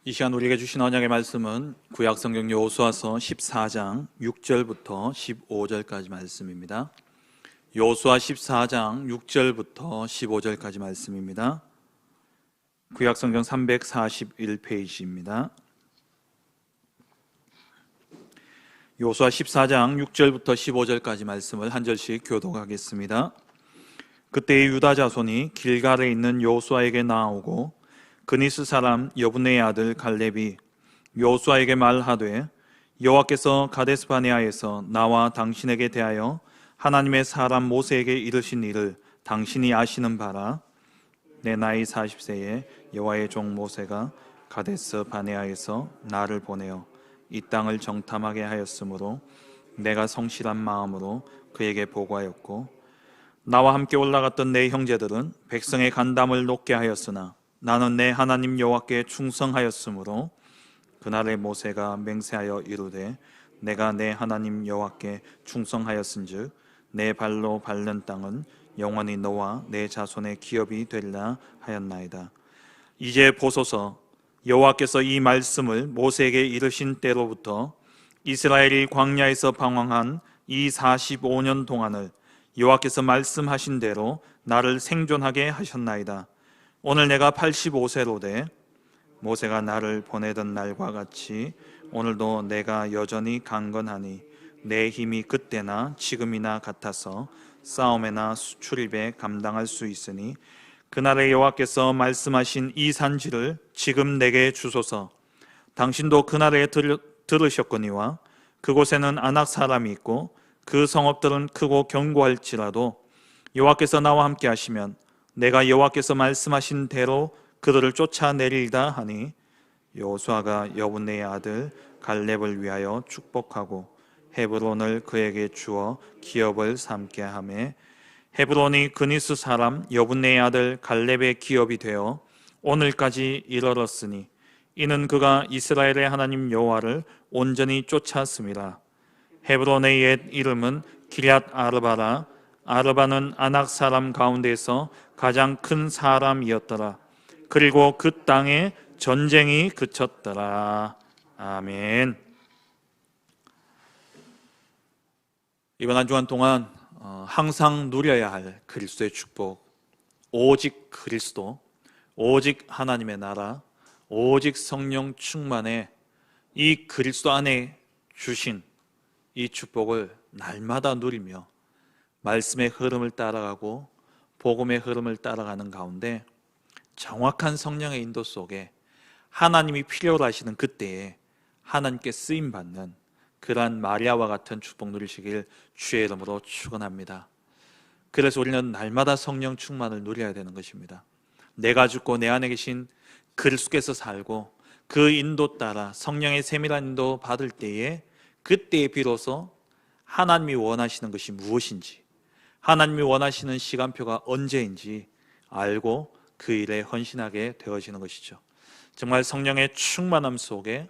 이 시간 우리에게 주신 언약의 말씀은 구약성경 여호수아서 14장 6절부터 15절까지 말씀입니다. 여호수아 14장 6절부터 15절까지 말씀입니다. 구약성경 341페이지입니다. 여호수아 14장 6절부터 15절까지 말씀을 한 절씩 교독하겠습니다. 그때의 유다 자손이 길갈에 있는 여호수아에게 나아오고 그니스 사람 여분네의 아들 갈렙이 여호수아에게 말하되 여호와께서 가데스 바네아에서 나와 당신에게 대하여 하나님의 사람 모세에게 이르신 일을 당신이 아시는 바라. 내 나이 40세에 여호와의 종 모세가 가데스 바네아에서 나를 보내어 이 땅을 정탐하게 하였으므로 내가 성실한 마음으로 그에게 보고하였고, 나와 함께 올라갔던 내 형제들은 백성의 간담을 높게 하였으나 나는 내 하나님 여호와께 충성하였으므로 그날에 모세가 맹세하여 이르되 내가 내 하나님 여호와께 충성하였은즉 내 발로 밟는 땅은 영원히 너와 내 자손의 기업이 되리라 하였나이다. 이제 보소서, 여호와께서 이 말씀을 모세에게 이르신 때로부터 이스라엘이 광야에서 방황한 이 45년 동안을 여호와께서 말씀하신 대로 나를 생존하게 하셨나이다. 오늘 내가 85세로 돼 모세가 나를 보내던 날과 같이 오늘도 내가 여전히 강건하니 내 힘이 그때나 지금이나 같아서 싸움에나 출입에 감당할 수 있으니 그날에 여호와께서 말씀하신 이 산지를 지금 내게 주소서. 당신도 그날에 들으셨거니와 그곳에는 아낙 사람이 있고 그 성읍들은 크고 견고할지라도 여호와께서 나와 함께 하시면 내가 여호와께서 말씀하신 대로 그들을 쫓아내리리다 하니, 여호수아가 여분네의 아들 갈렙을 위하여 축복하고 헤브론을 그에게 주어 기업을 삼게 하매, 헤브론이 그니스 사람 여분네의 아들 갈렙의 기업이 되어 오늘까지 이르렀으니 이는 그가 이스라엘의 하나님 여호와를 온전히 쫓았습니다. 헤브론의 옛 이름은 기럇 아르바라. 아르바는 아낙 사람 가운데서 가장 큰 사람이었더라. 그리고 그 땅에 전쟁이 그쳤더라. 아멘. 이번 한 주간 동안 항상 누려야 할 그리스도의 축복, 오직 그리스도, 오직 하나님의 나라, 오직 성령 충만의 이 그리스도 안에 주신 이 축복을 날마다 누리며 말씀의 흐름을 따라가고 복음의 흐름을 따라가는 가운데 정확한 성령의 인도 속에 하나님이 필요로 하시는 그때에 하나님께 쓰임받는 그러한 마리아와 같은 축복 누리시길 주의 이름으로 축원합니다. 그래서 우리는 날마다 성령 충만을 누려야 되는 것입니다. 내가 죽고 내 안에 계신 그리스도께서 살고 그 인도 따라 성령의 세밀한 인도 받을 때에 그때에 비로소 하나님이 원하시는 것이 무엇인지, 하나님이 원하시는 시간표가 언제인지 알고 그 일에 헌신하게 되어지는 것이죠. 정말 성령의 충만함 속에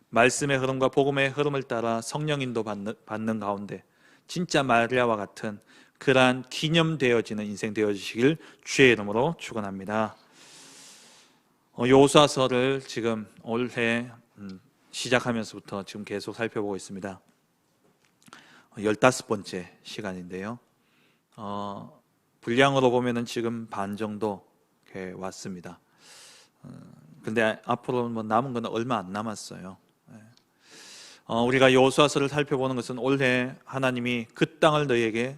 말씀의 흐름과 복음의 흐름을 따라 성령 인도 받는 가운데 진짜 마리아와 같은 그러한 기념되어지는 인생 되어지시길 주의 이름으로 축원합니다. 여호수아서를 지금 올해 시작하면서부터 지금 계속 살펴보고 있습니다. 15번째 시간인데요. 분량으로 보면은 지금 반 정도 왔습니다. 근데 앞으로 뭐 남은 건 얼마 안 남았어요. 우리가 여호수아서를 살펴보는 것은 올해 하나님이 그 땅을 너희에게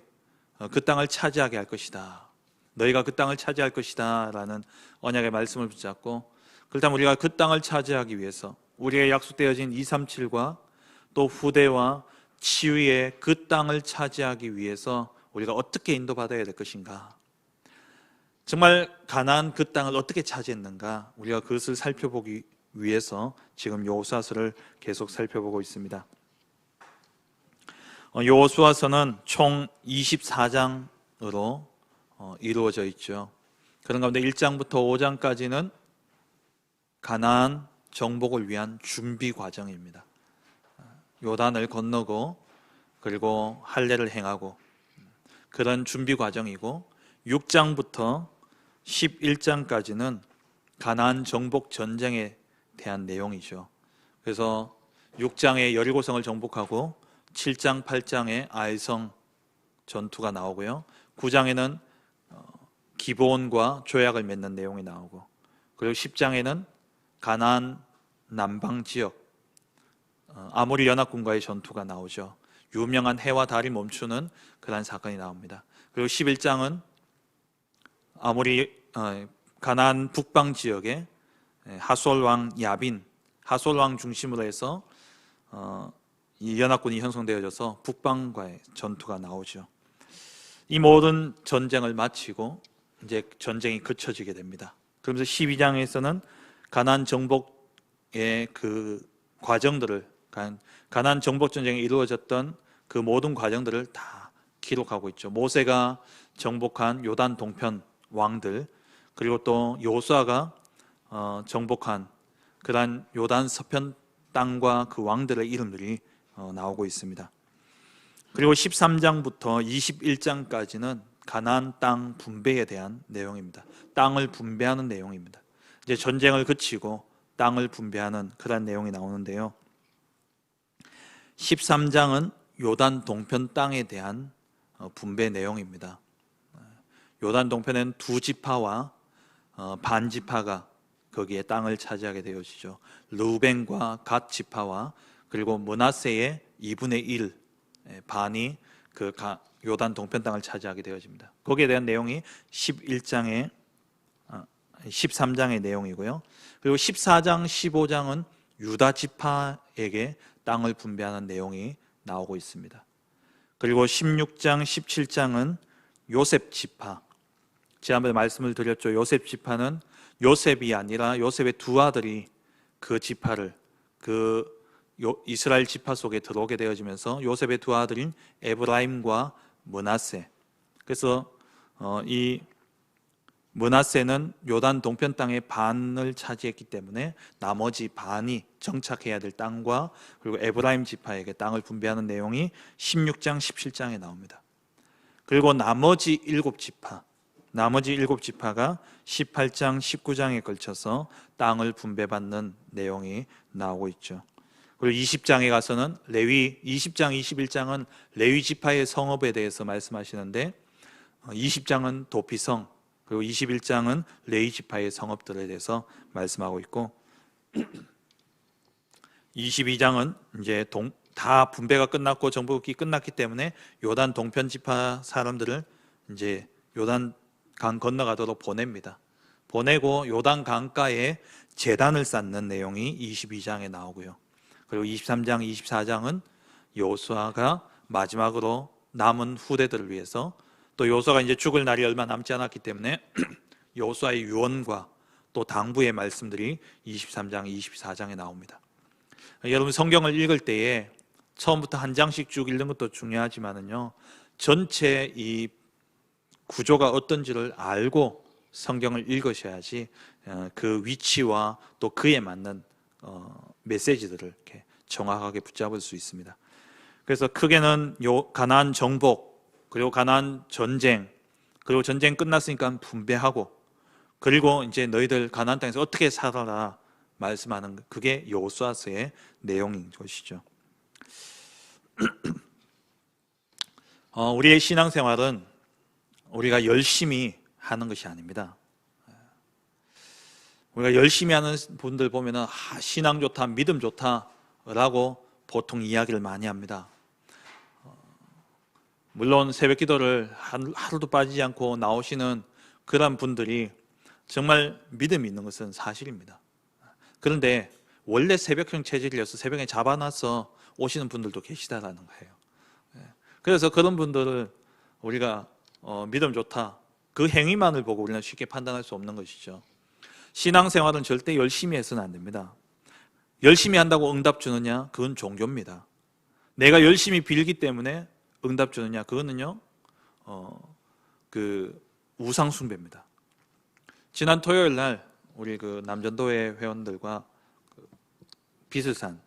그 땅을 차지하게 할 것이다, 너희가 그 땅을 차지할 것이다 라는 언약의 말씀을 붙잡고, 그렇다면 우리가 그 땅을 차지하기 위해서 우리의 약속되어진 237과 또 후대와 치유의 그 땅을 차지하기 위해서 우리가 어떻게 인도받아야 될 것인가, 정말 가나안 그 땅을 어떻게 차지했는가, 우리가 그것을 살펴보기 위해서 지금 여호수아서를 계속 살펴보고 있습니다. 여호수아서는 총 24장으로 이루어져 있죠. 그런 가운데 1장부터 5장까지는 가나안 정복을 위한 준비 과정입니다. 요단을 건너고 그리고 할례를 행하고 그런 준비 과정이고, 6장부터 11장까지는 가나안 정복 전쟁에 대한 내용이죠. 그래서 6장에 여리고성을 정복하고 7장, 8장에 아이성 전투가 나오고요. 9장에는 기브온과 조약을 맺는 내용이 나오고, 그리고 10장에는 가나안 남방 지역 아모리 연합군과의 전투가 나오죠. 유명한 해와 달이 멈추는 그런 사건이 나옵니다. 그리고 11장은 가나안 북방 지역에 하솔 왕 야빈, 하솔 왕 중심으로 해서 이 연합군이 형성되어져서 북방과의 전투가 나오죠. 이 모든 전쟁을 마치고 이제 전쟁이 그쳐지게 됩니다. 그러면서 12장에서는 가나안 정복의 그 과정들을, 가나안 정복 전쟁이 이루어졌던 그 모든 과정들을 다 기록하고 있죠. 모세가 정복한 요단 동편 왕들, 그리고 또 여호수아가 정복한 그러한 요단 서편 땅과 그 왕들의 이름들이 나오고 있습니다. 그리고 13장부터 21장까지는 가나안 땅 분배에 대한 내용입니다. 땅을 분배하는 내용입니다. 이제 전쟁을 그치고 땅을 분배하는 그런 내용이 나오는데요. 13장은 요단 동편 땅에 대한 분배 내용입니다. 요단 동편에는 두 지파와 반 지파가 거기에 땅을 차지하게 되어지죠. 르우벤과 갓 지파와 그리고 므낫세의 2분의 1 반이 그 요단 동편 땅을 차지하게 되어집니다. 거기에 대한 내용이 13장의 내용이고요. 그리고 14장, 15장은 유다 지파에게 땅을 분배하는 내용이 나오고 있습니다. 그리고 16장, 17장은 요셉 지파, 지난번에 말씀을 드렸죠. 요셉 지파는 요셉이 아니라 요셉의 두 아들이 그 지파를, 이스라엘 지파 속에 들어오게 되어지면서 요셉의 두 아들인 에브라임과 므낫세, 그래서 이 므낫세는 요단 동편 땅의 반을 차지했기 때문에 나머지 반이 정착해야 될 땅과 그리고 에브라임 지파에게 땅을 분배하는 내용이 16장, 17장에 나옵니다. 그리고 나머지 일곱 지파가 18장, 19장에 걸쳐서 땅을 분배받는 내용이 나오고 있죠. 그리고 20장에 가서는 20장, 21장은 레위 지파의 성읍에 대해서 말씀하시는데 20장은 도피성, 그리고 21장은 레위 지파의 성읍들에 대해서 말씀하고 있고 22장은 이제 다 분배가 끝났고 정복이 끝났기 때문에 요단 동편 지파 사람들을 이제 요단 강 건너가도록 보냅니다. 보내고 요단 강가에 제단을 쌓는 내용이 22장에 나오고요. 그리고 23장, 24장은 여호수아가 마지막으로 남은 후대들을 위해서, 또 여호수아가 이제 죽을 날이 얼마 남지 않았기 때문에 여호수아의 유언과 또 당부의 말씀들이 23장, 24장에 나옵니다. 여러분 성경을 읽을 때에 처음부터 한 장씩 쭉 읽는 것도 중요하지만은요, 전체 이 구조가 어떤지를 알고 성경을 읽으셔야지 그 위치와 또 그에 맞는 메시지들을 이렇게 정확하게 붙잡을 수 있습니다. 그래서 크게는 가나안 정복, 그리고 가나안 전쟁, 그리고 전쟁 끝났으니까 분배하고, 그리고 이제 너희들 가나안 땅에서 어떻게 살아라 말씀하는, 그게 여호수아서의 내용인 것이죠. 우리의 신앙생활은 우리가 열심히 하는 것이 아닙니다. 우리가 열심히 하는 분들 보면은 신앙 좋다, 믿음 좋다라고 보통 이야기를 많이 합니다. 물론 새벽 기도를 하루도 빠지지 않고 나오시는 그런 분들이 정말 믿음이 있는 것은 사실입니다. 그런데 원래 새벽형 체질이어서 새벽에 잡아놔서 오시는 분들도 계시다라는 거예요. 그래서 그런 분들을 우리가 믿음 좋다, 그 행위만을 보고 우리는 쉽게 판단할 수 없는 것이죠. 신앙생활은 절대 열심히 해서는 안 됩니다. 열심히 한다고 응답 주느냐? 그건 종교입니다. 내가 열심히 빌기 때문에 응답 주느냐? 그거는요, 우상 숭배입니다. 지난 토요일 날 우리 그 남전도회 회원들과 비슬산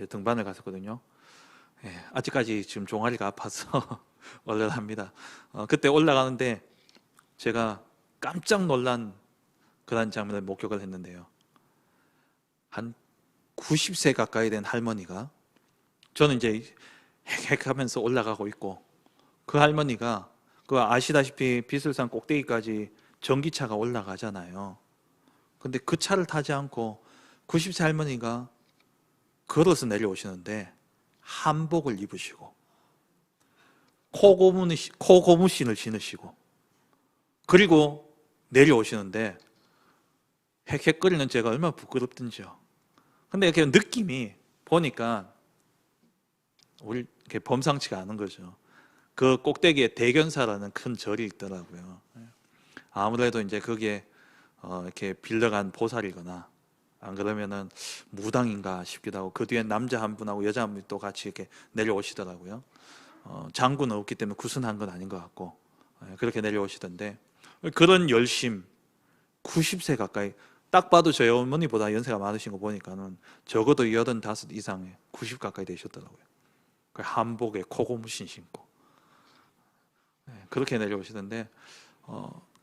등반을 갔었거든요. 아직까지 지금 종아리가 아파서 얼얼합니다. 그때 올라가는데 제가 깜짝 놀란 그런 장면을 목격을 했는데요. 한 90세 가까이 된 할머니가, 저는 이제 헥헥하면서 올라가고 있고, 그 할머니가 그 아시다시피 비설산 꼭대기까지 전기차가 올라가잖아요. 근데 그 차를 타지 않고 90세 할머니가 걸어서 내려오시는데 한복을 입으시고 코고무신을 신으시고 그리고 내려오시는데 헥헥거리는 제가 얼마나 부끄럽든지요. 근데 이렇게 느낌이 보니까 우리 이렇게 범상치가 않은 거죠. 그 꼭대기에 대견사라는 큰 절이 있더라고요. 아무래도 이제 거기에 이렇게 빌려간 보살이거나 안 그러면은 무당인가 싶기도 하고, 그 뒤에 남자 한 분하고 여자 한 분이 또 같이 이렇게 내려오시더라고요. 장구는 없기 때문에 구순한 건 아닌 것 같고, 그렇게 내려오시던데, 그런 열심, 90세 가까이, 딱 봐도 저희 어머니보다 연세가 많으신 거 보니까는 적어도 85 이상에 90 가까이 되셨더라고요. 한복에 코고무신 신고 그렇게 내려오시던데,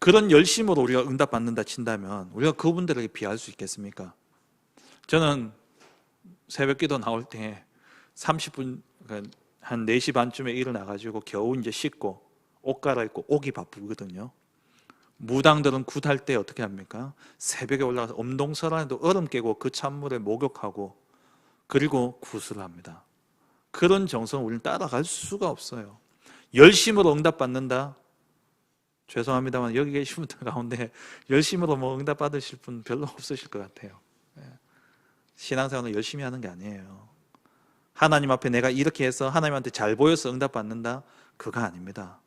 그런 열심으로 우리가 응답받는다 친다면 우리가 그분들에게 비할 수 있겠습니까? 저는 새벽 기도 나올 때 30분, 한 4시 반쯤에 일어나가지고 겨우 이제 씻고 옷 갈아입고 오기 바쁘거든요. 무당들은 굿할 때 어떻게 합니까? 새벽에 올라가서 엄동설안에도 얼음 깨고 그 찬물에 목욕하고 그리고 굿을 합니다. 그런 정성을 우리는 따라갈 수가 없어요. 열심으로 응답받는다? 죄송합니다만 여기 계신 분들 가운데 열심으로 응답 받으실 분 별로 없으실 것 같아요. 신앙생활은 열심히 하는 게 아니에요. 하나님 앞에 내가 이렇게 해서 하나님한테 잘 보여서 응답 받는다? 그거 아닙니다.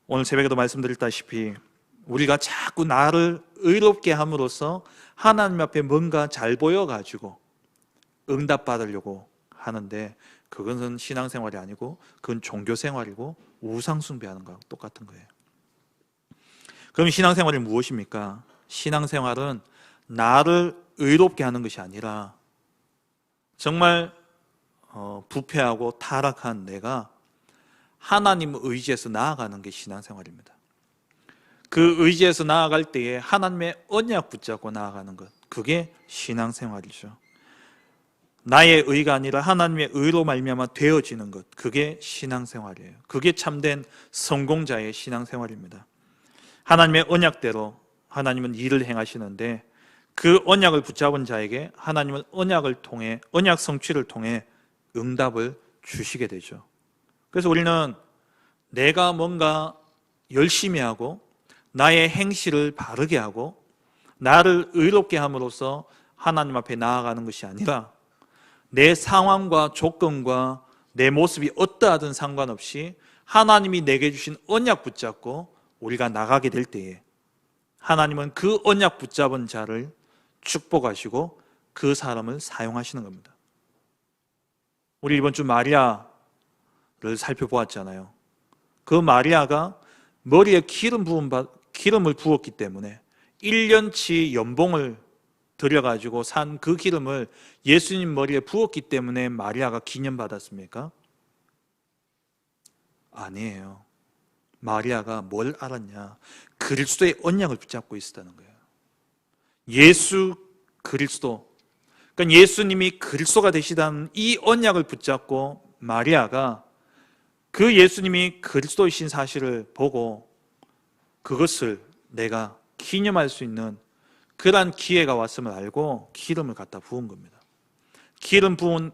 오늘 새벽에도 말씀드렸다시피 우리가 자꾸 나를 의롭게 함으로써 하나님 앞에 뭔가 잘 보여가지고 응답 받으려고 하는데, 그것은 신앙생활이 아니고 그건 종교생활이고 우상숭배하는 거하고 똑같은 거예요. 그럼 신앙생활이 무엇입니까? 신앙생활은 나를 의롭게 하는 것이 아니라 정말 부패하고 타락한 내가 하나님의 의지에서 나아가는 게 신앙생활입니다. 그 의지에서 나아갈 때에 하나님의 언약 붙잡고 나아가는 것, 그게 신앙생활이죠. 나의 의가 아니라 하나님의 의로 말미암아 되어지는 것, 그게 신앙생활이에요. 그게 참된 성공자의 신앙생활입니다. 하나님의 언약대로 하나님은 일을 행하시는데 그 언약을 붙잡은 자에게 하나님은 언약을 통해, 언약 성취를 통해 응답을 주시게 되죠. 그래서 우리는 내가 뭔가 열심히 하고 나의 행실을 바르게 하고 나를 의롭게 함으로써 하나님 앞에 나아가는 것이 아니라 내 상황과 조건과 내 모습이 어떠하든 상관없이 하나님이 내게 주신 언약 붙잡고 우리가 나가게 될 때에 하나님은 그 언약 붙잡은 자를 축복하시고 그 사람을 사용하시는 겁니다. 우리 이번 주 마리아를 살펴보았잖아요. 그 마리아가 머리에 기름을 부었기 때문에 1년치 연봉을 들여가지고 산 그 기름을 예수님 머리에 부었기 때문에 마리아가 기념받았습니까? 아니에요. 마리아가 뭘 알았냐? 그리스도의 언약을 붙잡고 있었다는 거예요. 예수 그리스도, 그러니까 예수님이 그리스도가 되시다는 이 언약을 붙잡고 마리아가 그 예수님이 그리스도이신 사실을 보고 그것을 내가 기념할 수 있는 그러한 기회가 왔음을 알고 기름을 갖다 부은 겁니다. 기름 부은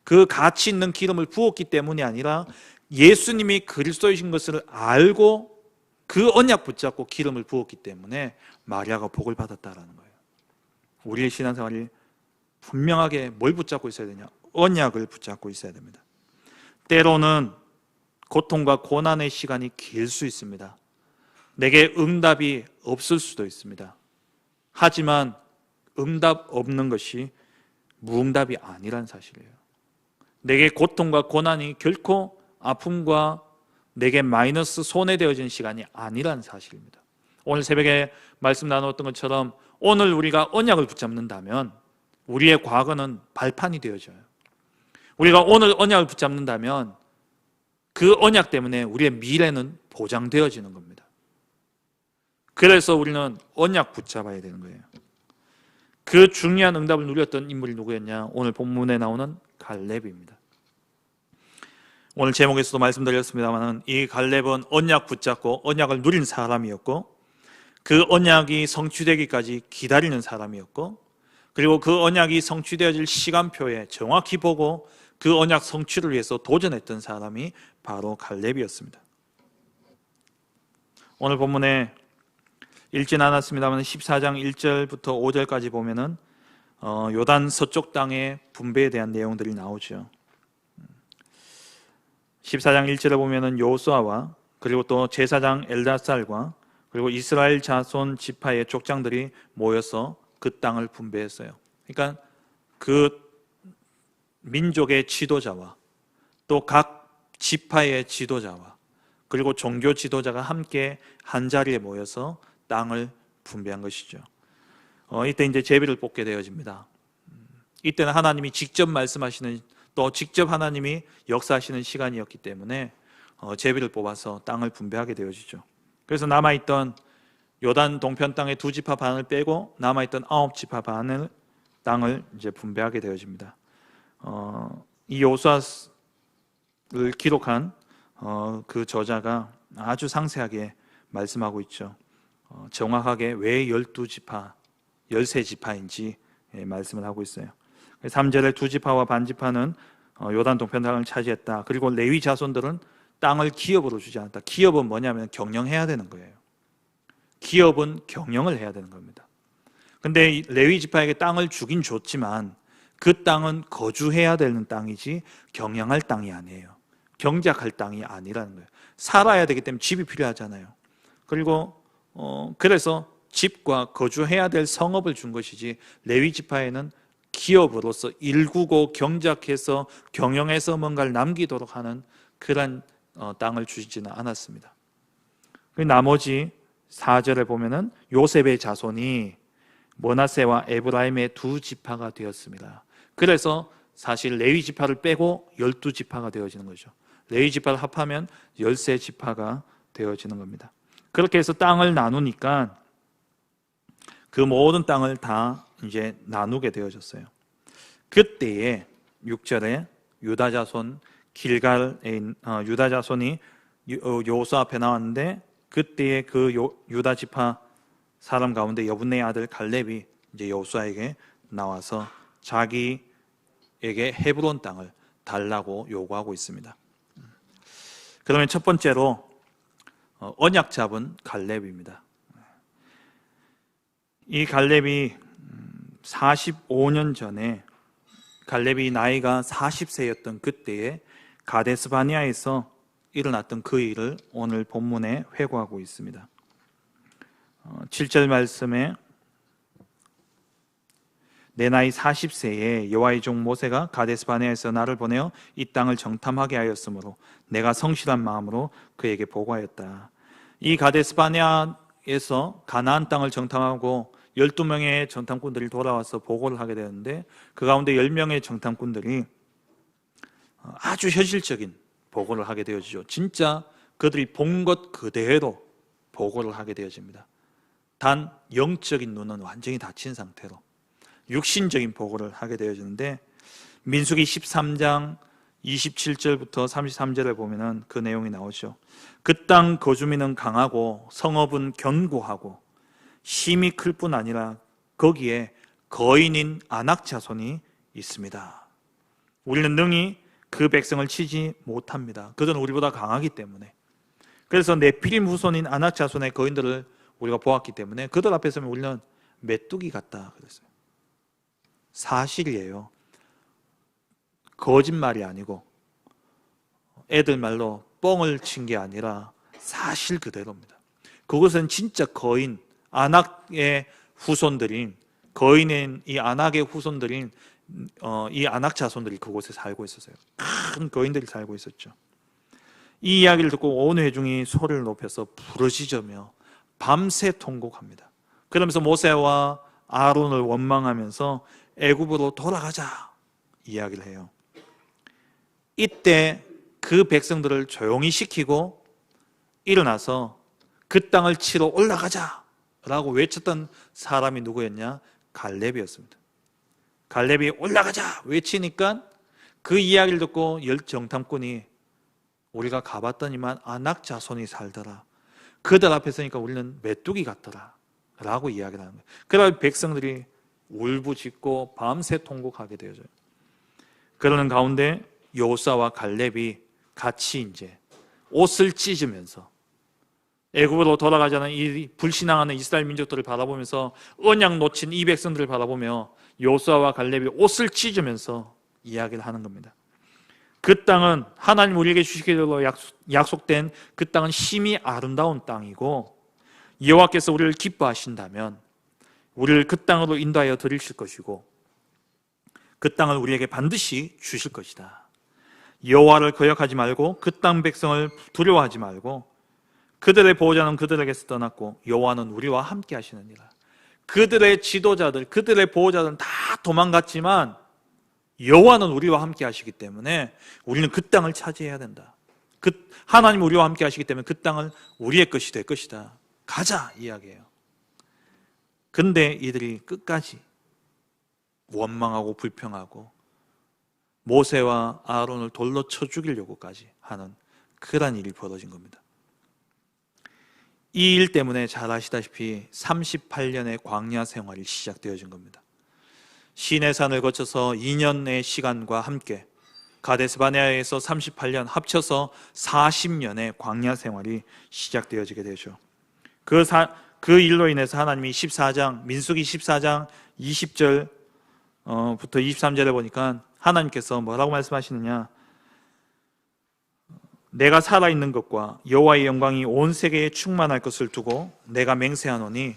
그 가치 있는 기름을 부었기 때문이 아니라 예수님이 그리스도이신 것을 알고 그 언약 붙잡고 기름을 부었기 때문에 마리아가 복을 받았다라는 거예요. 우리의 신앙생활이 분명하게 뭘 붙잡고 있어야 되냐? 언약을 붙잡고 있어야 됩니다. 때로는 고통과 고난의 시간이 길 수 있습니다. 내게 응답이 없을 수도 있습니다. 하지만 응답 없는 것이 무응답이 아니란 사실이에요. 내게 고통과 고난이 결코 아픔과 내게 마이너스 손해되어진 시간이 아니란 사실입니다. 오늘 새벽에 말씀 나누었던 것처럼 오늘 우리가 언약을 붙잡는다면 우리의 과거는 발판이 되어져요. 우리가 오늘 언약을 붙잡는다면 그 언약 때문에 우리의 미래는 보장되어지는 겁니다. 그래서 우리는 언약 붙잡아야 되는 거예요. 그 중요한 응답을 누렸던 인물이 누구였냐? 오늘 본문에 나오는 갈렙입니다. 오늘 제목에서도 말씀드렸습니다만 이 갈렙은 언약 붙잡고 언약을 누린 사람이었고, 그 언약이 성취되기까지 기다리는 사람이었고, 그리고 그 언약이 성취되어질 시간표에 정확히 보고 그 언약 성취를 위해서 도전했던 사람이 바로 갈렙이었습니다. 오늘 본문에 읽진 않았습니다만 14장 1절부터 5절까지 보면은 요단 서쪽 땅의 분배에 대한 내용들이 나오죠. 14장 1절에 보면은 여호수아와 그리고 또 제사장 엘다살과 그리고 이스라엘 자손 지파의 족장들이 모여서 그 땅을 분배했어요. 그러니까 그 민족의 지도자와 또 각 지파의 지도자와 그리고 종교 지도자가 함께 한 자리에 모여서 땅을 분배한 것이죠. 이때 이제 제비를 뽑게 되어집니다. 이때는 하나님이 직접 말씀하시는, 또 직접 하나님이 역사하시는 시간이었기 때문에 제비를 뽑아서 땅을 분배하게 되어지죠. 그래서 남아있던 요단 동편 땅의 2지파 반을 빼고 남아있던 9지파 반을 땅을 이제 분배하게 되어집니다. 이 여호수아를 기록한 그 저자가 아주 상세하게 말씀하고 있죠. 정확하게 왜 12지파, 13지파인지 말씀을 하고 있어요. 3절에 2지파와 반지파는 요단 동편 땅을 차지했다. 그리고 레위 자손들은 땅을 기업으로 주지 않았다. 기업은 뭐냐면 경영해야 되는 거예요. 기업은 경영을 해야 되는 겁니다. 근데 레위 지파에게 땅을 주긴 줬지만 그 땅은 거주해야 되는 땅이지 경영할 땅이 아니에요. 경작할 땅이 아니라는 거예요. 살아야 되기 때문에 집이 필요하잖아요. 그리고 그래서 집과 거주해야 될 성읍을 준 것이지, 레위 지파에는 기업으로서 일구고 경작해서 경영해서 뭔가를 남기도록 하는 그런 땅을 주지는 않았습니다. 나머지 4절에 보면은 요셉의 자손이 므낫세와 에브라임의 2지파가 되었습니다. 그래서 사실 레위 지파를 빼고 12지파가 되어지는 거죠. 레위 지파를 합하면 13지파가 되어지는 겁니다. 그렇게 해서 땅을 나누니까 그 모든 땅을 다 이제 나누게 되어졌어요. 그때에 6절에 유다 자손 길갈에 유다 자손이 여호수아 앞에 나왔는데, 그때에 그 유다 지파 사람 가운데 여분네의 아들 갈렙이 이제 여호수아에게 나와서 자기에게 헤브론 땅을 달라고 요구하고 있습니다. 그러면 첫 번째로 언약 잡은 갈렙입니다. 이 갈렙이 45년 전에, 갈렙이 나이가 40세였던 그때에 가데스 바네아에서 일어났던 그 일을 오늘 본문에 회고하고 있습니다. 7절 말씀에 내 나이 40세에 여호와의 종 모세가 가데스 바네아에서 나를 보내어 이 땅을 정탐하게 하였으므로 내가 성실한 마음으로 그에게 보고하였다. 이 가데스 바네아에서 가나안 땅을 정탐하고 12명의 정탐꾼들이 돌아와서 보고를 하게 되는데, 그 가운데 10명의 정탐꾼들이 아주 현실적인 보고를 하게 되어지죠. 진짜 그들이 본 것 그대로 보고를 하게 되어집니다. 단 영적인 눈은 완전히 닫힌 상태로 육신적인 보고를 하게 되어지는데, 민수기 13장 27절부터 33절에 보면은 그 내용이 나오죠. 그 땅 거주민은 강하고 성읍은 견고하고 힘이 클 뿐 아니라 거기에 거인인 아낙 자손이 있습니다. 우리는 능히 그 백성을 치지 못합니다. 그들은 우리보다 강하기 때문에. 그래서 네피림 후손인 아낙 자손의 거인들을 우리가 보았기 때문에 그들 앞에 서면 우리는 메뚜기 같다 그랬어요. 사실이에요. 거짓말이 아니고 애들 말로 뻥을 친 게 아니라 사실 그대로입니다. 그것은 진짜 거인, 아낙의 후손들인, 거인인 이 아낙의 후손들인 이 아낙 자손들이 그곳에 살고 있었어요. 큰 거인들이 살고 있었죠. 이 이야기를 듣고 온 회중이 소리를 높여서 부르짖으며 밤새 통곡합니다. 그러면서 모세와 아론을 원망하면서 애굽으로 돌아가자 이야기를 해요. 이때 그 백성들을 조용히 시키고 일어나서 그 땅을 치러 올라가자 라고 외쳤던 사람이 누구였냐? 갈렙이었습니다. 갈렙이 올라가자 외치니까 그 이야기를 듣고 정탐꾼이 우리가 가봤더니만 아낙 자손이 살더라. 그들 앞에 서니까 우리는 메뚜기 같더라 라고 이야기를 하는 거예요. 그러다 백성들이 울부짖고 밤새 통곡하게 되어져요. 그러는 가운데 여호수아와 갈렙이 같이 이제 옷을 찢으면서 애굽으로 돌아가자는 이 불신앙하는 이스라엘 민족들을 바라보면서 언약 놓친 이 백성들을 바라보며 여호수아와 갈렙이 옷을 찢으면서 이야기를 하는 겁니다. 그 땅은 하나님 우리에게 주시기로 약속된 그 땅은 심히 아름다운 땅이고 여호와께서 우리를 기뻐하신다면 우리를 그 땅으로 인도하여 드리실 것이고 그 땅을 우리에게 반드시 주실 것이다. 여호와를 거역하지 말고 그 땅 백성을 두려워하지 말고 그들의 보호자는 그들에게서 떠났고 여호와는 우리와 함께 하시느니라. 그들의 지도자들, 그들의 보호자들은 다 도망갔지만 여호와는 우리와 함께 하시기 때문에 우리는 그 땅을 차지해야 된다. 하나님 우리와 함께 하시기 때문에 그 땅은 우리의 것이 될 것이다. 가자 이야기예요. 근데 이들이 끝까지 원망하고 불평하고 모세와 아론을 돌로 쳐 죽이려고까지 하는 그런 일이 벌어진 겁니다. 이 일 때문에 잘 아시다시피 38년의 광야 생활이 시작되어진 겁니다. 시내산을 거쳐서 2년의 시간과 함께 가데스바네아에서 38년 합쳐서 40년의 광야 생활이 시작되어지게 되죠. 그 일로 인해서 하나님이 14장 민수기 14장 20절부터 23절에 보니까 하나님께서 뭐라고 말씀하시느냐, 내가 살아있는 것과 여호와의 영광이 온 세계에 충만할 것을 두고 내가 맹세하노니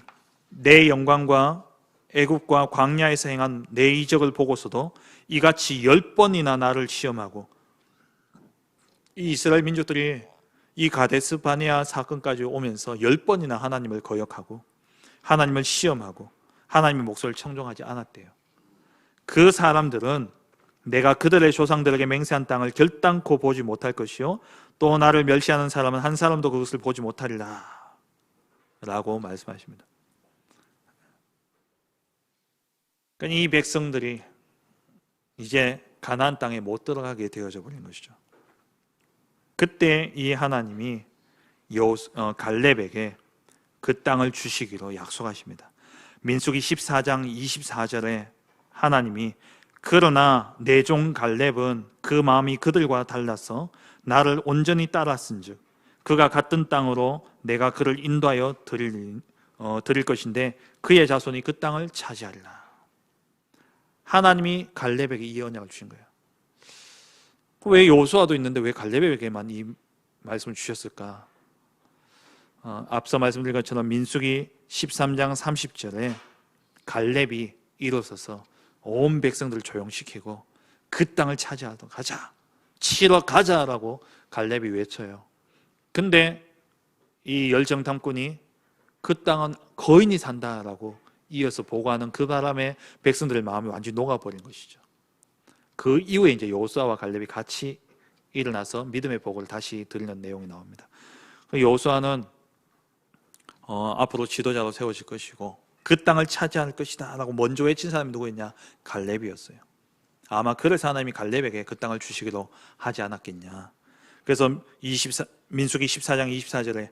내 영광과 애굽과 광야에서 행한 내 이적을 보고서도 이같이 10번이나 나를 시험하고, 이 이스라엘 민족들이 이 가데스 바네아 사건까지 오면서 10번이나 하나님을 거역하고 하나님을 시험하고 하나님의 목소리를 청종하지 않았대요. 그 사람들은 내가 그들의 조상들에게 맹세한 땅을 결단코 보지 못할 것이요 또 나를 멸시하는 사람은 한 사람도 그것을 보지 못하리라 라고 말씀하십니다. 그러니까 이 백성들이 이제 가나안 땅에 못 들어가게 되어져 버린 것이죠. 그때 이 하나님이 갈렙에게 그 땅을 주시기로 약속하십니다. 민수기 14장 24절에 하나님이 그러나 내 종 갈렙은 그 마음이 그들과 달라서 나를 온전히 따랐은즉 그가 갔던 땅으로 내가 그를 인도하여 드릴 것인데 그의 자손이 그 땅을 차지하리라. 하나님이 갈렙에게 이 언약을 주신 거예요. 왜 여호수아도 있는데 왜 갈렙에게만 이 말씀을 주셨을까? 앞서 말씀드린 것처럼 민수기 13장 30절에 갈렙이 일어서서 온 백성들을 조용시키고 그 땅을 차지하도록 가자, 치러 가자라고 갈렙이 외쳐요. 근데 이 열정탐꾼이 그 땅은 거인이 산다라고 이어서 보고하는 그 바람에 백성들의 마음이 완전히 녹아버린 것이죠. 그 이후에 이제 여호수아와 갈렙이 같이 일어나서 믿음의 보고를 다시 드리는 내용이 나옵니다. 여호수아는 앞으로 지도자로 세워질 것이고 그 땅을 차지할 것이다 라고 먼저 외친 사람이 누구였냐? 갈렙이었어요. 아마 그래서 하나님이 갈렙에게 그 땅을 주시기로 하지 않았겠냐. 그래서 민수기 14장 24절에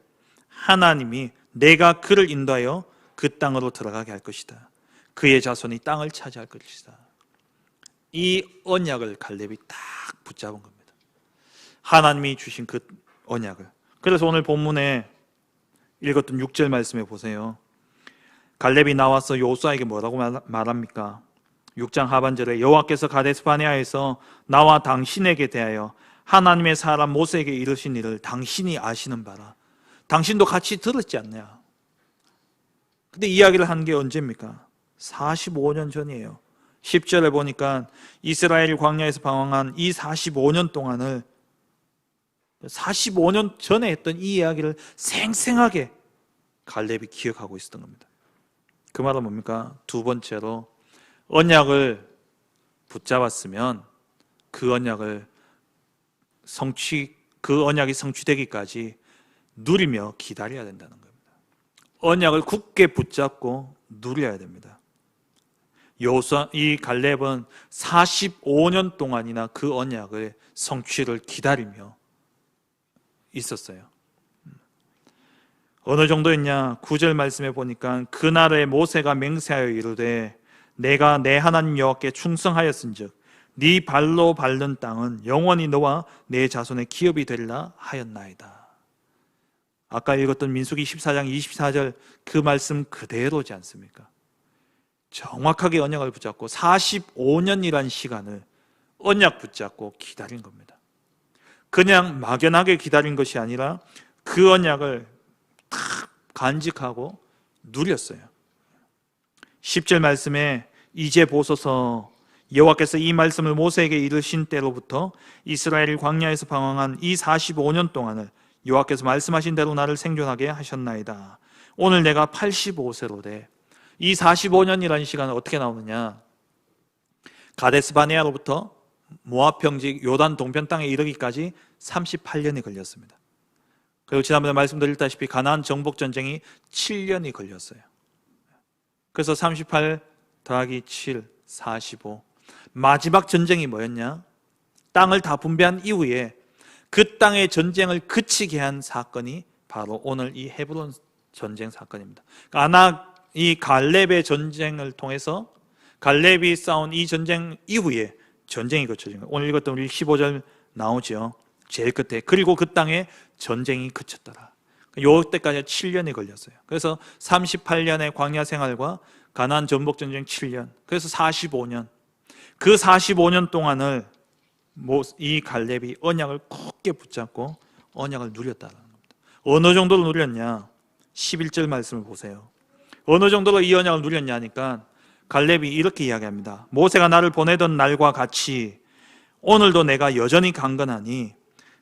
하나님이 내가 그를 인도하여 그 땅으로 들어가게 할 것이다. 그의 자손이 땅을 차지할 것이다. 이 언약을 갈렙이 딱 붙잡은 겁니다. 하나님이 주신 그 언약을. 그래서 오늘 본문에 읽었던 6절 말씀에 보세요. 갈렙이 나와서 여호수아에게 뭐라고 말합니까? 6장 하반절에 여호와께서 가데스 바네아에서 나와 당신에게 대하여 하나님의 사람 모세에게 이르신 일을 당신이 아시는 바라. 당신도 같이 들었지 않냐? 근데 이야기를 한 게 언제입니까? 45년 전이에요. 10절에 보니까 이스라엘이 광야에서 방황한 이 45년 동안을 45년 전에 했던 이 이야기를 생생하게 갈렙이 기억하고 있었던 겁니다. 그 말은 뭡니까? 두 번째로 언약을 붙잡았으면 그 언약이 성취되기까지 누리며 기다려야 된다는 겁니다. 언약을 굳게 붙잡고 누려야 됩니다. 이 갈렙은 45년 동안이나 그 언약의 성취를 기다리며 있었어요. 어느 정도였냐? 9절 말씀에 보니까 그날에 모세가 맹세하여 이르되 내가 내 하나님 여호와께 충성하였은즉 네 발로 밟는 땅은 영원히 너와 내 자손의 기업이 되리라 하였나이다. 아까 읽었던 민수기 14장 24절 그 말씀 그대로지 않습니까? 정확하게 언약을 붙잡고 45년이란 시간을 언약 붙잡고 기다린 겁니다. 그냥 막연하게 기다린 것이 아니라 그 언약을 탁 간직하고 누렸어요. 10절 말씀에 이제 보소서 여호와께서 이 말씀을 모세에게 이르신 때로부터 이스라엘이 광야에서 방황한 이 45년 동안을 여호와께서 말씀하신 대로 나를 생존하게 하셨나이다. 오늘 내가 85세로 돼. 이 45년이라는 시간은 어떻게 나오느냐? 가데스 바네아로부터 모압 평지 요단 동편 땅에 이르기까지 38년이 걸렸습니다. 그리고 지난번에 말씀드렸다시피 가나안 정복 전쟁이 7년이 걸렸어요. 그래서 38 더하기 7, 45. 마지막 전쟁이 뭐였냐? 땅을 다 분배한 이후에 그 땅의 전쟁을 그치게 한 사건이 바로 오늘 이 헤브론 전쟁 사건입니다. 이 갈렙의 전쟁을 통해서 갈렙이 싸운 이 전쟁 이후에 전쟁이 거쳐진 거예요. 오늘 읽었던 우리 15절 나오죠. 제일 끝에. 그리고 그 땅에 전쟁이 그쳤더라. 요때까지 7년이 걸렸어요. 그래서 38년의 광야 생활과 가나안 전복 전쟁 7년. 그래서 45년. 그 45년 동안을 이 갈렙이 언약을 굳게 붙잡고 언약을 누렸다는 겁니다. 어느 정도로 누렸냐? 11절 말씀을 보세요. 어느 정도로 이 언약을 누렸냐 하니까 갈렙이 이렇게 이야기합니다. 모세가 나를 보내던 날과 같이 오늘도 내가 여전히 강건하니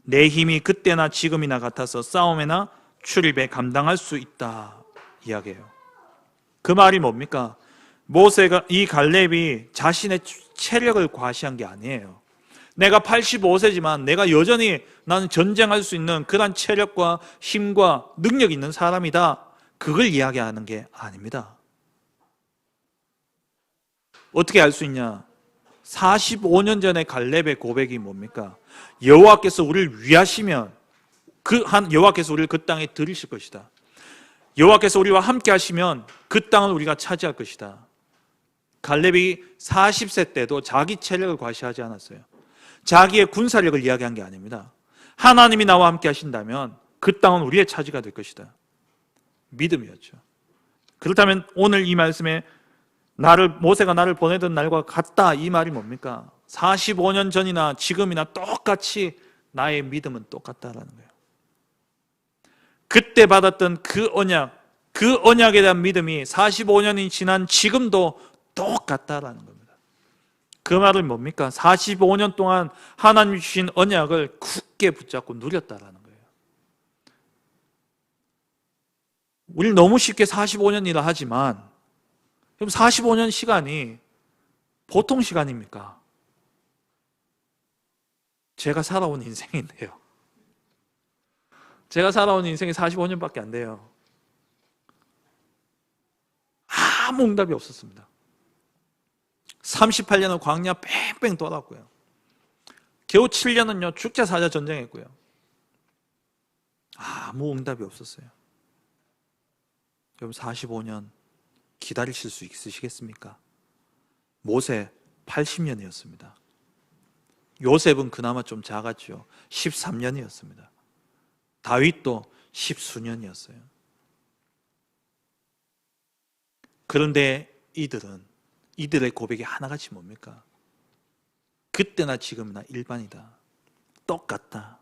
내 힘이 그때나 지금이나 같아서 싸움에나 출입에 감당할 수 있다 이야기해요. 그 말이 뭡니까? 이 갈렙이 자신의 체력을 과시한 게 아니에요. 내가 85세지만 내가 여전히 나는 전쟁할 수 있는 그런 체력과 힘과 능력이 있는 사람이다. 그걸 이야기하는 게 아닙니다. 어떻게 알 수 있냐? 45년 전에 갈렙의 고백이 뭡니까? 여호와께서 우리를 위하시면 여호와께서 우리를 그 땅에 들이실 것이다. 여호와께서 우리와 함께 하시면 그 땅을 우리가 차지할 것이다. 갈렙이 40세 때도 자기 체력을 과시하지 않았어요. 자기의 군사력을 이야기한 게 아닙니다. 하나님이 나와 함께 하신다면 그 땅은 우리의 차지가 될 것이다. 믿음이었죠. 그렇다면 오늘 이 말씀에 모세가 나를 보내던 날과 같다 이 말이 뭡니까? 45년 전이나 지금이나 똑같이 나의 믿음은 똑같다라는 거예요. 그때 받았던 그 언약에 대한 믿음이 45년이 지난 지금도 똑같다라는 겁니다. 그 말은 뭡니까? 45년 동안 하나님 주신 언약을 굳게 붙잡고 누렸다라는 거예요. 우리 너무 쉽게 45년이라 하지만 그럼 45년 시간이 보통 시간입니까? 제가 살아온 인생인데요. 제가 살아온 인생이 45년밖에 안 돼요. 아무 응답이 없었습니다. 38년은 광야 뺑뺑 돌았고요. 겨우 7년은요 죽자 사자 전쟁했고요. 아무 응답이 없었어요. 여러분 45년 기다리실 수 있으시겠습니까? 모세 80년이었습니다. 요셉은 그나마 좀 작았죠. 13년이었습니다. 다윗도 10수년이었어요. 그런데 이들의 고백이 하나같이 뭡니까? 그때나 지금이나 일반이다. 똑같다.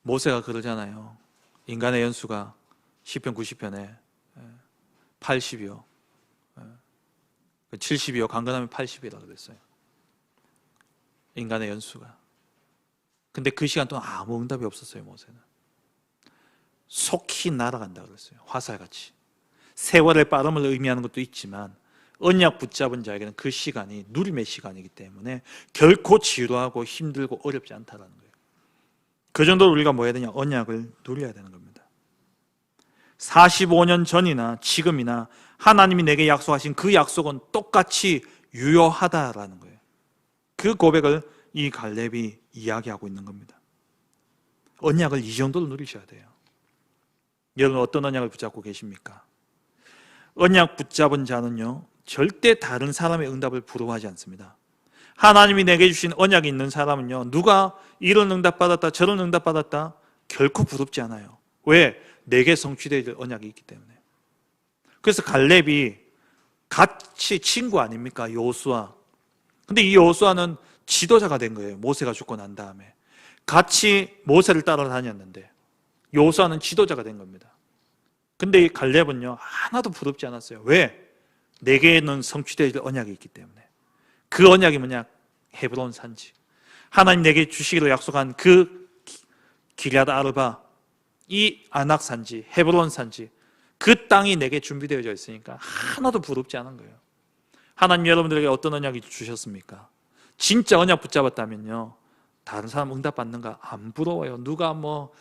모세가 그러잖아요. 인간의 연수가 시편 90편에 80이요. 70이요. 강건하면 80이라고 그랬어요. 인간의 연수가. 근데 그 시간 동안 아무 응답이 없었어요, 모세는. 속히 날아간다 그랬어요. 화살같이. 세월의 빠름을 의미하는 것도 있지만 언약 붙잡은 자에게는 그 시간이 누림의 시간이기 때문에 결코 지루하고 힘들고 어렵지 않다는 거예요. 그 정도로 우리가 뭐 해야 되냐? 언약을 누려야 되는 겁니다. 45년 전이나 지금이나 하나님이 내게 약속하신 그 약속은 똑같이 유효하다라는 거예요. 그 고백을 이 갈렙이 이야기하고 있는 겁니다. 언약을 이 정도로 누리셔야 돼요. 여러분 어떤 언약을 붙잡고 계십니까? 언약 붙잡은 자는요 절대 다른 사람의 응답을 부러워하지 않습니다. 하나님이 내게 주신 언약이 있는 사람은요 누가 이런 응답 받았다 저런 응답 받았다 결코 부럽지 않아요. 왜? 내게 성취될 언약이 있기 때문에. 그래서 갈렙이 같이 친구 아닙니까? 여호수아. 근데 이 여호수아는 지도자가 된 거예요. 모세가 죽고 난 다음에 같이 모세를 따라다녔는데 여호수아는 지도자가 된 겁니다. 근데 이 갈렙은요 하나도 부럽지 않았어요. 왜? 내게는 성취될 언약이 있기 때문에. 그 언약이 뭐냐? 헤브론 산지. 하나님 내게 주시기로 약속한 그 기럇 아르바, 이 아낙 산지, 헤브론 산지, 그 땅이 내게 준비되어져 있으니까 하나도 부럽지 않은 거예요. 하나님 여러분들에게 어떤 언약이 주셨습니까? 진짜 언약 붙잡았다면요 다른 사람 응답 받는가 안 부러워요. 누가 뭐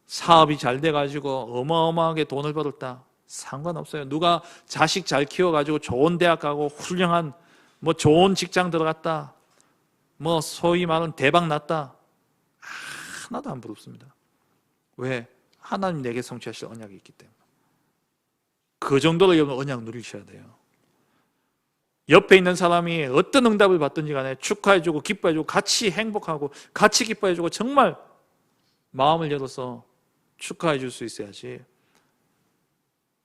사업이 잘 돼가지고 어마어마하게 돈을 벌었다 상관없어요. 누가 자식 잘 키워가지고 좋은 대학 가고 훌륭한 뭐 좋은 직장 들어갔다 뭐 소위 말하는 대박 났다 하나도 안 부럽습니다. 왜? 하나님 내게 성취하실 언약이 있기 때문에. 그 정도로 여러분 언약 누리셔야 돼요. 옆에 있는 사람이 어떤 응답을 받든지 간에 축하해주고 기뻐해주고 같이 행복하고 같이 기뻐해주고 정말 마음을 열어서 축하해줄 수 있어야지.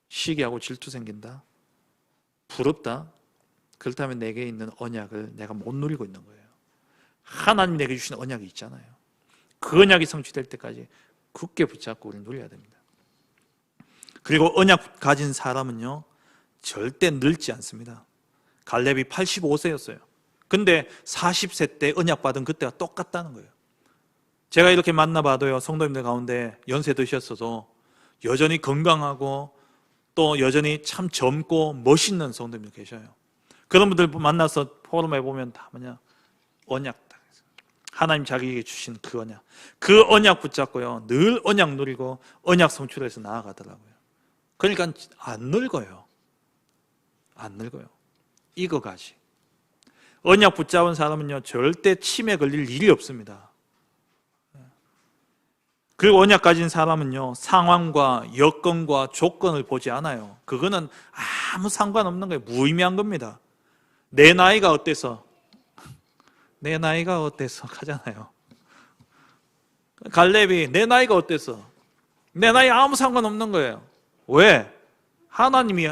시기하고 질투 생긴다, 부럽다, 그렇다면 내게 있는 언약을 내가 못 누리고 있는 거예요. 하나님 내게 주신 언약이 있잖아요. 그 언약이 성취될 때까지 굳게 붙잡고 우리는 누려야 됩니다. 그리고 언약 가진 사람은요 절대 늙지 않습니다. 갈렙이 85세였어요. 근데 40세 때 언약 받은 그때가 똑같다는 거예요. 제가 이렇게 만나봐도요 성도님들 가운데 연세 드셨어도 여전히 건강하고 또 여전히 참 젊고 멋있는 성도님들 계셔요. 그런 분들 만나서 포럼에 보면 다 뭐냐? 언약. 하나님 자기에게 주신 그 언약. 그 언약 붙잡고요 늘 언약 누리고 언약 성취해서 나아가더라고요. 그러니까 안 늙어요. 안 늙어요. 이거까지. 언약 붙잡은 사람은요 절대 치매 걸릴 일이 없습니다. 그리고 언약 가진 사람은요 상황과 여건과 조건을 보지 않아요. 그거는 아무 상관없는 거예요. 무의미한 겁니다. 내 나이가 어때서 하잖아요. 갈렙이 내 나이가 어때서? 내 나이 아무 상관없는 거예요. 왜? 하나님이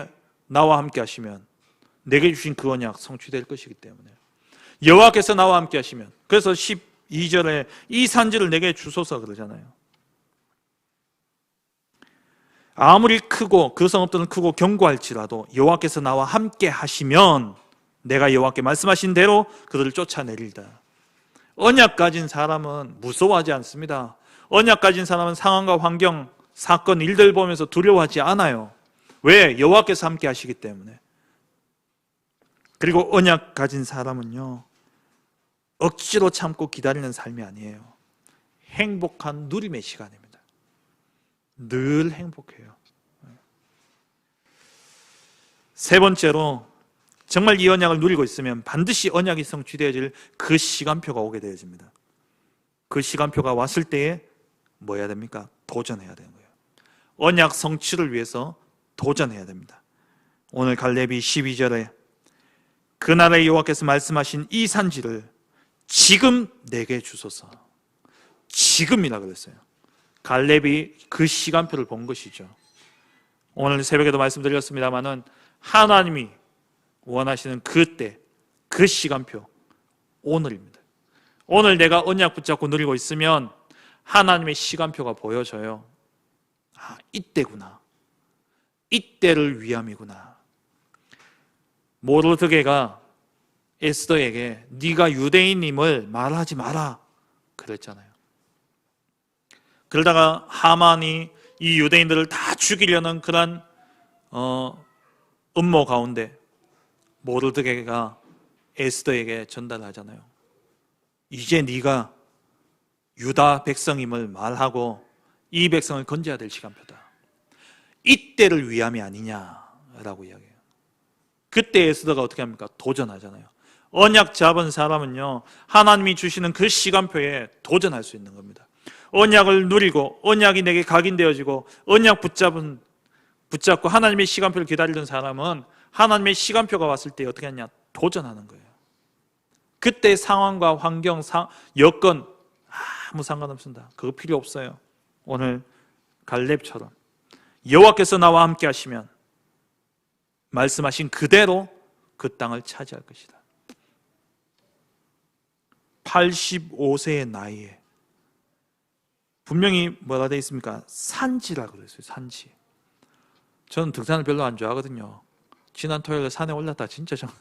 나와 함께 하시면 내게 주신 그 언약 성취될 것이기 때문에. 여호와께서 나와 함께 하시면. 그래서 12절에 이 산지를 내게 주소서 그러잖아요. 아무리 크고 그 성읍들은 크고 견고할지라도 여호와께서 나와 함께 하시면 내가 여호와께 말씀하신 대로 그들을 쫓아내리리다. 언약 가진 사람은 무서워하지 않습니다. 언약 가진 사람은 상황과 환경, 사건, 일들 보면서 두려워하지 않아요. 왜? 여호와께서 함께 하시기 때문에. 그리고 언약 가진 사람은요 억지로 참고 기다리는 삶이 아니에요. 행복한 누림의 시간입니다. 늘 행복해요. 세 번째로 정말 이 언약을 누리고 있으면 반드시 언약이 성취되어질 그 시간표가 오게 되어집니다. 그 시간표가 왔을 때에 뭐 해야 됩니까? 도전해야 되는 거예요. 언약 성취를 위해서 도전해야 됩니다. 오늘 갈렙이 12절에 그날의 여호와께서 말씀하신 이 산지를 지금 내게 주소서. 지금이라 그랬어요. 갈렙이 그 시간표를 본 것이죠. 오늘 새벽에도 말씀드렸습니다마는 하나님이 원하시는 그때, 그 시간표, 오늘입니다. 오늘 내가 언약 붙잡고 누리고 있으면 하나님의 시간표가 보여져요. 아, 이때구나. 이때를 위함이구나. 모르드게가 에스더에게 네가 유대인임을 말하지 마라 그랬잖아요. 그러다가 하만이 이 유대인들을 다 죽이려는 그런 음모 가운데 모르드게가 에스더에게 전달하잖아요. 이제 네가 유다 백성임을 말하고 이 백성을 건져야 될 시간표다. 이때를 위함이 아니냐라고 이야기해요. 그때 에스더가 어떻게 합니까? 도전하잖아요. 언약 잡은 사람은요, 하나님이 주시는 그 시간표에 도전할 수 있는 겁니다. 언약을 누리고 언약이 내게 각인되어지고 언약 붙잡고 하나님의 시간표를 기다리던 사람은 하나님의 시간표가 왔을 때 어떻게 하냐? 도전하는 거예요. 그때 상황과 환경, 여건 아무 상관없습니다. 그거 필요 없어요. 오늘 갈렙처럼 여호와께서 나와 함께 하시면 말씀하신 그대로 그 땅을 차지할 것이다. 85세의 나이에 분명히 뭐라 되어 있습니까? 산지라고 그랬어요. 산지. 저는 등산을 별로 안 좋아하거든요. 지난 토요일에 산에 올랐다 진짜 저는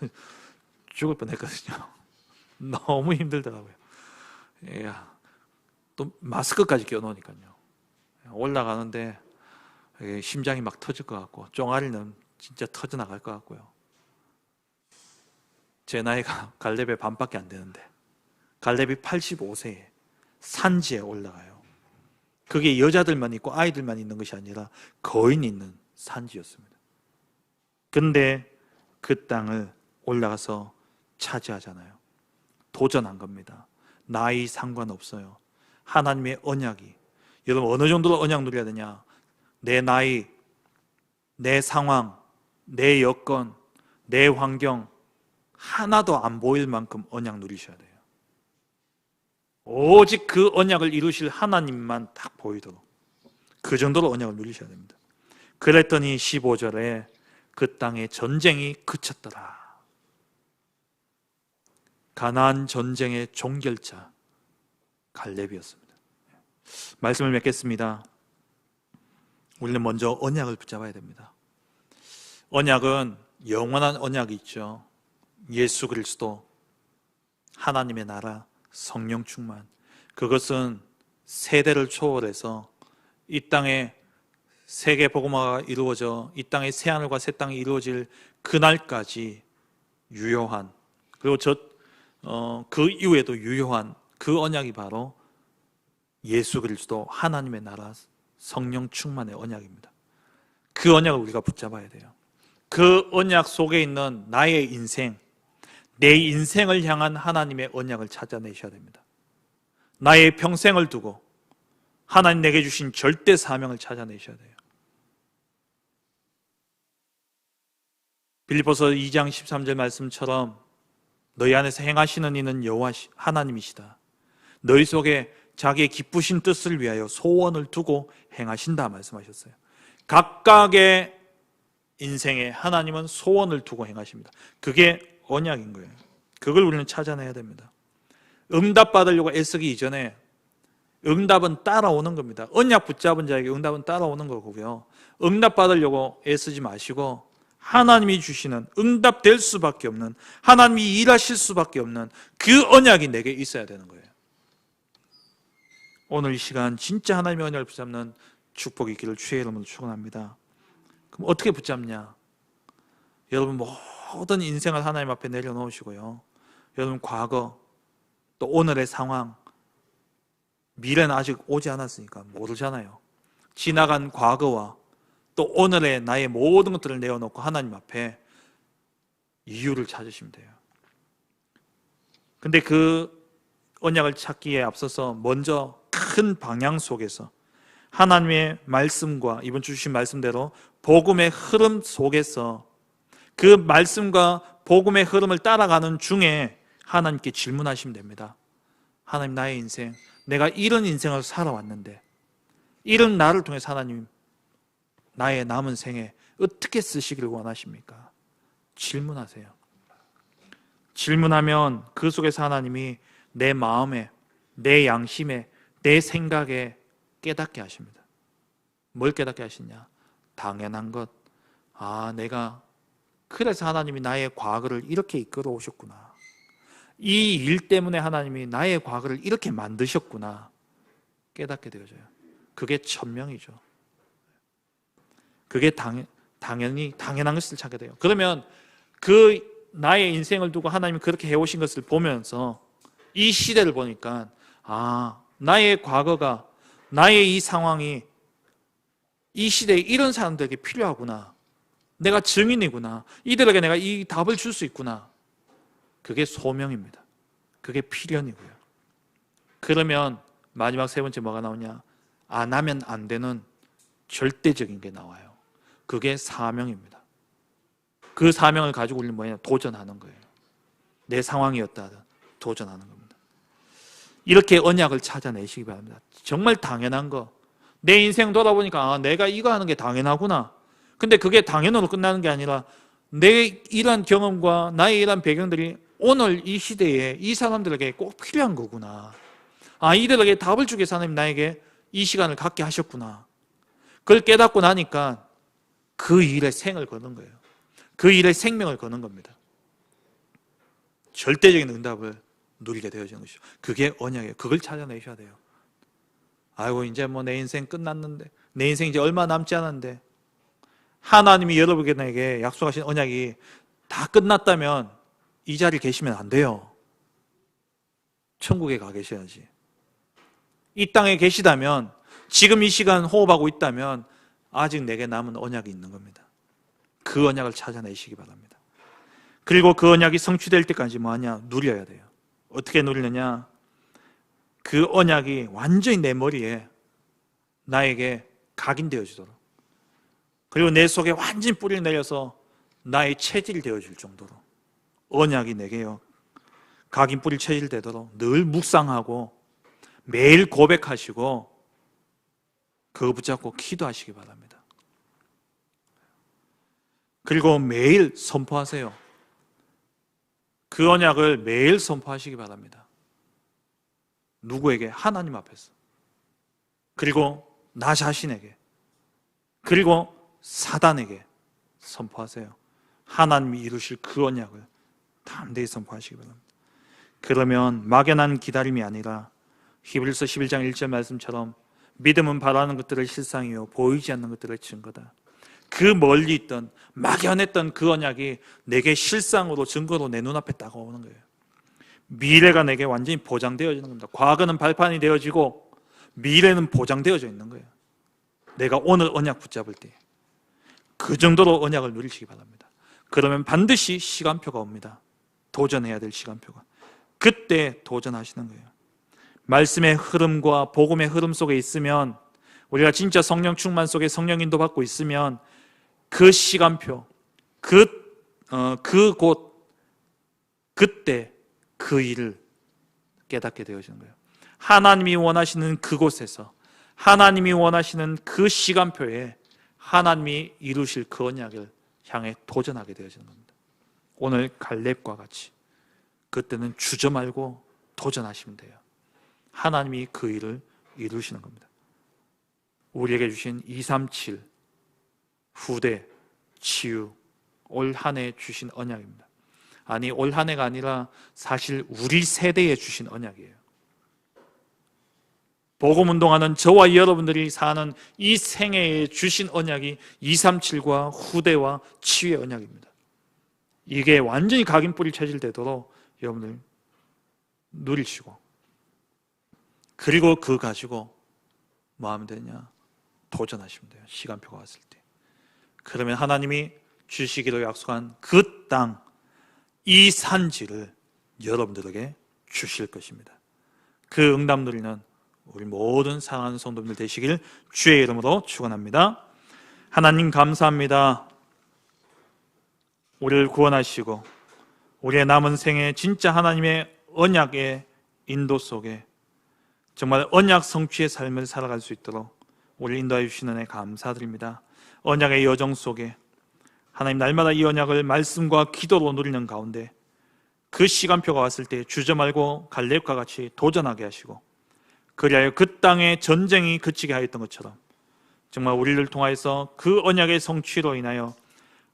죽을 뻔했거든요. 너무 힘들더라고요. 또 마스크까지 껴놓으니까요. 올라가는데 심장이 막 터질 것 같고 쫑아리는 진짜 터져나갈 것 같고요. 제 나이가 갈렙의 반밖에 안 되는데 갈렙이 85세에 산지에 올라가요. 그게 여자들만 있고 아이들만 있는 것이 아니라 거인이 있는 산지였습니다. 근데 그 땅을 올라가서 차지하잖아요. 도전한 겁니다. 나이 상관없어요. 하나님의 언약이, 여러분 어느 정도로 언약 누려야 되냐? 내 나이, 내 상황, 내 여건, 내 환경 하나도 안 보일 만큼 언약 누리셔야 돼요. 오직 그 언약을 이루실 하나님만 딱 보이도록 그 정도로 언약을 누리셔야 됩니다. 그랬더니 15절에 그 땅에 전쟁이 그쳤더라. 가나안 전쟁의 종결자 갈렙이었습니다. 말씀을 맺겠습니다. 우리는 먼저 언약을 붙잡아야 됩니다. 언약은 영원한 언약이 있죠. 예수 그리스도, 하나님의 나라, 성령 충만. 그것은 세대를 초월해서 이 땅에 세계 복음화가 이루어져 이 땅에 새 하늘과 새 땅이 이루어질 그날까지 유효한, 그리고 그 이후에도 유효한 그 언약이 바로 예수 그리스도 하나님의 나라 성령 충만의 언약입니다. 그 언약을 우리가 붙잡아야 돼요. 그 언약 속에 있는 나의 인생, 내 인생을 향한 하나님의 언약을 찾아내셔야 됩니다. 나의 평생을 두고 하나님 내게 주신 절대 사명을 찾아내셔야 돼요. 빌립보서 2장 13절 말씀처럼 너희 안에서 행하시는 이는 여호와 하나님이시다. 너희 속에 자기의 기쁘신 뜻을 위하여 소원을 두고 행하신다 말씀하셨어요. 각각의 인생에 하나님은 소원을 두고 행하십니다. 그게 언약인 거예요. 그걸 우리는 찾아내야 됩니다. 응답 받으려고 애쓰기 이전에 응답은 따라오는 겁니다. 언약 붙잡은 자에게 응답은 따라오는 거고요. 응답 받으려고 애쓰지 마시고 하나님이 주시는, 응답될 수밖에 없는, 하나님이 일하실 수밖에 없는 그 언약이 내게 있어야 되는 거예요. 오늘 이 시간 진짜 하나님의 언약을 붙잡는 축복이 있기를 주의 이름으로 축원합니다. 그럼 어떻게 붙잡냐? 여러분 모든 인생을 하나님 앞에 내려놓으시고요. 여러분 과거 또 오늘의 상황, 미래는 아직 오지 않았으니까 모르잖아요. 지나간 과거와 또 오늘의 나의 모든 것들을 내어놓고 하나님 앞에 이유를 찾으시면 돼요. 근데 그 언약을 찾기에 앞서서 먼저 큰 방향 속에서 하나님의 말씀과 이번 주 주신 말씀대로 복음의 흐름 속에서 그 말씀과 복음의 흐름을 따라가는 중에 하나님께 질문하시면 됩니다. 하나님, 나의 인생, 내가 이런 인생을 살아왔는데 이런 나를 통해서 하나님 나의 남은 생에 어떻게 쓰시기를 원하십니까? 질문하세요. 질문하면 그 속에서 하나님이 내 마음에, 내 양심에, 내 생각에 깨닫게 하십니다. 뭘 깨닫게 하시냐? 당연한 것. 내가 그래서 하나님이 나의 과거를 이렇게 이끌어 오셨구나. 이 일 때문에 하나님이 나의 과거를 이렇게 만드셨구나. 깨닫게 되어져요. 그게 천명이죠. 그게 당연한 것을 찾게 돼요. 그러면 그 나의 인생을 두고 하나님이 그렇게 해오신 것을 보면서 이 시대를 보니까 나의 과거가, 나의 이 상황이 이 시대에 이런 사람들에게 필요하구나. 내가 증인이구나. 이들에게 내가 이 답을 줄 수 있구나. 그게 소명입니다. 그게 필연이고요. 그러면 마지막 세 번째 뭐가 나오냐? 안 하면 안 되는 절대적인 게 나와요. 그게 사명입니다. 그 사명을 가지고 우리는 뭐냐? 도전하는 거예요. 내 상황이었다 도전하는 겁니다. 이렇게 언약을 찾아내시기 바랍니다. 정말 당연한 거. 내 인생 돌아보니까 내가 이거 하는 게 당연하구나. 근데 그게 당연으로 끝나는 게 아니라 내 이러한 경험과 나의 이러한 배경들이 오늘 이 시대에 이 사람들에게 꼭 필요한 거구나. 이들에게 답을 주기 위해서 하나님 나에게 이 시간을 갖게 하셨구나. 그걸 깨닫고 나니까 그 일에 생을 거는 거예요. 그 일에 생명을 거는 겁니다. 절대적인 응답을 누리게 되어지는 것이죠. 그게 언약이에요. 그걸 찾아내셔야 돼요. 아이고 이제 뭐 내 인생 끝났는데, 내 인생 이제 얼마 남지 않았는데, 하나님이 여러분에게 약속하신 언약이 다 끝났다면 이 자리에 계시면 안 돼요. 천국에 가 계셔야지. 이 땅에 계시다면, 지금 이 시간 호흡하고 있다면 아직 내게 남은 언약이 있는 겁니다. 그 언약을 찾아내시기 바랍니다. 그리고 그 언약이 성취될 때까지 뭐하냐? 누려야 돼요. 어떻게 누리느냐? 그 언약이 완전히 내 머리에 나에게 각인되어지도록, 그리고 내 속에 완전히 뿌리를 내려서 나의 체질이 되어질 정도로 언약이 내게요 각인 뿌릴 체질 되도록 늘 묵상하고 매일 고백하시고 그거 붙잡고 기도하시기 바랍니다. 그리고 매일 선포하세요. 그 언약을 매일 선포하시기 바랍니다. 누구에게? 하나님 앞에서. 그리고 나 자신에게. 그리고 사단에게 선포하세요. 하나님이 이루실 그 언약을 담대히 선포하시기 바랍니다. 그러면 막연한 기다림이 아니라 히브리서 11장 1절 말씀처럼 믿음은 바라는 것들을 실상이요 보이지 않는 것들을 증거다. 그 멀리 있던 막연했던 그 언약이 내게 실상으로 증거로 내 눈앞에 다가오는 거예요. 미래가 내게 완전히 보장되어지는 겁니다. 과거는 발판이 되어지고 미래는 보장되어져 있는 거예요. 내가 오늘 언약 붙잡을 때 그 정도로 언약을 누리시기 바랍니다. 그러면 반드시 시간표가 옵니다. 도전해야 될 시간표가. 그때 도전하시는 거예요. 말씀의 흐름과 복음의 흐름 속에 있으면, 우리가 진짜 성령 충만 속에 성령 인도 받고 있으면 그 시간표, 그곳, 그때 그 일을 깨닫게 되어지는 거예요. 하나님이 원하시는 그곳에서, 하나님이 원하시는 그 시간표에 하나님이 이루실 그 언약을 향해 도전하게 되어지는 겁니다. 오늘 갈렙과 같이 그때는 주저 말고 도전하시면 돼요. 하나님이 그 일을 이루시는 겁니다. 우리에게 주신 237 후대 치유, 올 한 해 주신 언약입니다. 아니, 올 한 해가 아니라 사실 우리 세대에 주신 언약이에요. 복음운동하는 저와 여러분들이 사는 이 생애에 주신 언약이 237과 후대와 치유의 언약입니다. 이게 완전히 각인 뿌릴 체질 되도록 여러분들 누리시고, 그리고 그거 가지고 뭐 하면 되냐? 도전하시면 돼요. 시간표가 왔을 때. 그러면 하나님이 주시기로 약속한 그 땅, 이 산지를 여러분들에게 주실 것입니다. 그 응답 누리는 우리 모든 사랑하는 성도님들 되시길 주의 이름으로 축원합니다. 하나님 감사합니다. 우리를 구원하시고 우리의 남은 생에 진짜 하나님의 언약의 인도 속에 정말 언약 성취의 삶을 살아갈 수 있도록 우리를 인도해 주시는 애 감사드립니다. 언약의 여정 속에 하나님 날마다 이 언약을 말씀과 기도로 누리는 가운데 그 시간표가 왔을 때 주저 말고 갈렙과 같이 도전하게 하시고, 그리하여 그 땅의 전쟁이 그치게 하였던 것처럼 정말 우리를 통하여서 그 언약의 성취로 인하여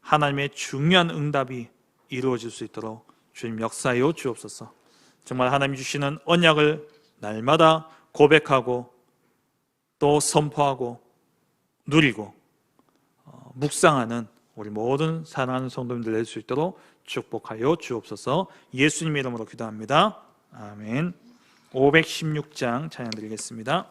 하나님의 중요한 응답이 이루어질 수 있도록 주님 역사하여 주옵소서. 정말 하나님이 주시는 언약을 날마다 고백하고 또 선포하고 누리고 묵상하는 우리 모든 사랑하는 성도님들 될 수 있도록 축복하여 주옵소서. 예수님 이름으로 기도합니다. 아멘. 516장 찬양 드리겠습니다.